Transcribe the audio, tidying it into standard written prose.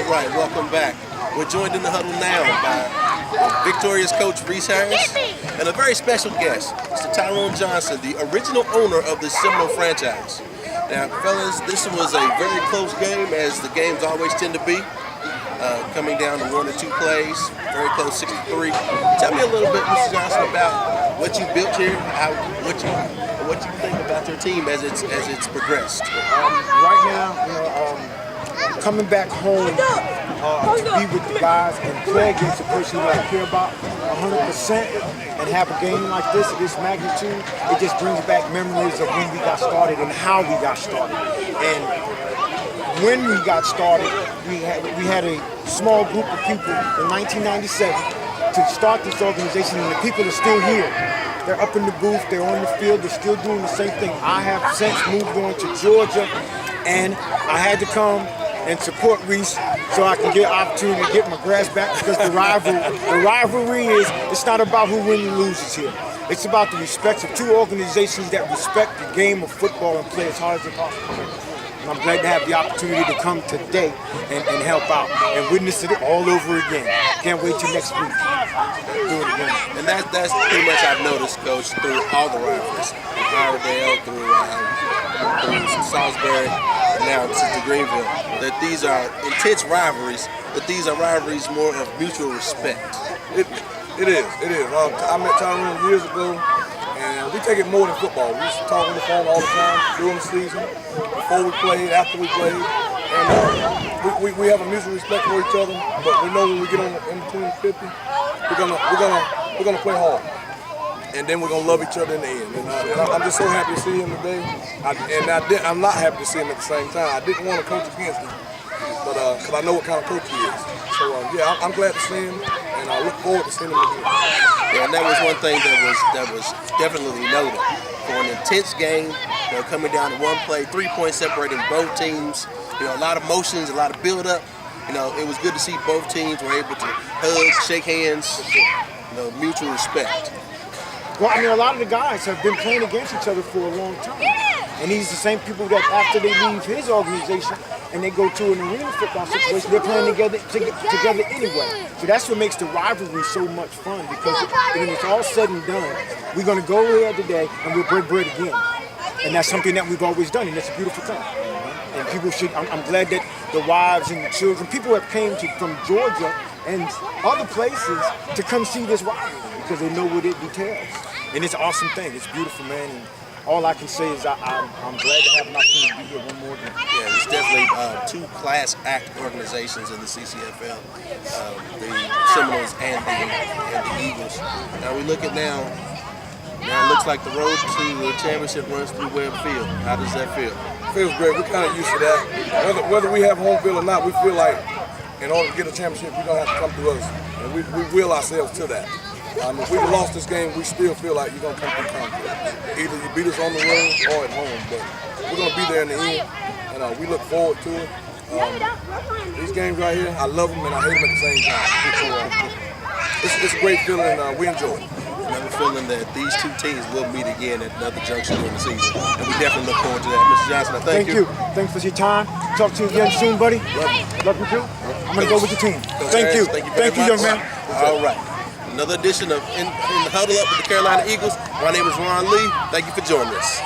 All right, welcome back. We're joined in the huddle now by victorious coach Reece and a very special guest, Mr. Tyrone Johnson, the original owner of the Seminole franchise. Now, fellas, this was a very close game, as the games always tend to be, coming down to 1 or 2 plays, very close, 6-3. Tell me a little bit, Mr. Johnson, about what you built here, what you think about your team as it's progressed. Right now, coming back home to be with the guys and play against the person that I care about 100% and have a game like this of this magnitude, it just brings back memories of when we got started and how we got started. And when we got started, we had a small group of people in 1997 to start this organization, and the people are still here. They're up in the booth, they're on the field, they're still doing the same thing. I have since moved on to Georgia, and I had to come and support Reece so I can get an opportunity to get my grass back, because the rivalry is, it's not about who wins and loses here. It's about the respect of two organizations that respect the game of football and play as hard as they possibly can. And I'm glad to have the opportunity to come today and help out and witness it all over again. Can't wait till next week. Do it again. And that's pretty much I've noticed, Coach, through all the rivalries, through Iredale, through Salisbury, and now to Greenville, that these are intense rivalries, but these are rivalries more of mutual respect. It is. I met Tyrone years ago, and we take it more than football. We used to talk on the phone all the time during the season, before we played, after we played, and we have a mutual respect for each other. But we know when we get in between the 50, we're gonna play hard, and then we're gonna love each other in the end. And I'm just so happy to see him today. I'm not happy to see him at the same time. I didn't want to coach against him, but because I know what kind of coach he is. So yeah, I'm glad to see him, and I look forward to seeing him again. Yeah, and that was one thing that was definitely noted for an intense game. Coming down to 1 play, 3 points separating both teams. A lot of motions, a lot of build-up. It was good to see both teams were able to hug, shake hands, mutual respect. Well, I mean, a lot of the guys have been playing against each other for a long time. And these are the same people that after they leave his organization and they go to an arena football situation, they're playing together anyway. So that's what makes the rivalry so much fun, because when it's all said and done, we're going to go here today and we'll break bread again. And that's something that we've always done, and it's a beautiful thing. And people should, I'm glad that the wives and the children, people have came from Georgia and other places to come see this rivalry, because they know what it details. And it's an awesome thing. It's beautiful, man. And all I can say is I'm glad to have an opportunity to be here one more day. Yeah, there's definitely 2 class act organizations in the CCFL, the Seminoles and the Eagles. Now we look at now it looks like the road to the championship runs through Webb Field. How does that feel? Feels great. We're kind of used to that. Whether we have home field or not, we feel like in order to get a championship, you're going to have to come through us. And we will ourselves to that. If we'd have lost this game, we still feel like you're going to come through confidence. Either you beat us on the road or at home. But we're going to be there in the end, and we look forward to it. These games right here, I love them and I hate them at the same time. It's a great feeling, we enjoy it. Another feeling that these 2 teams will meet again at another junction during the season. And we definitely look forward to that. Mr. Johnson, thank you. Thanks for your time. Talk to you again soon, buddy. Love you too. I'm going to go with the team. Thank you. Thank you, young man. All right. Another edition of in the Huddle Up with the Carolina Eagles. My name is Ron Lee. Thank you for joining us.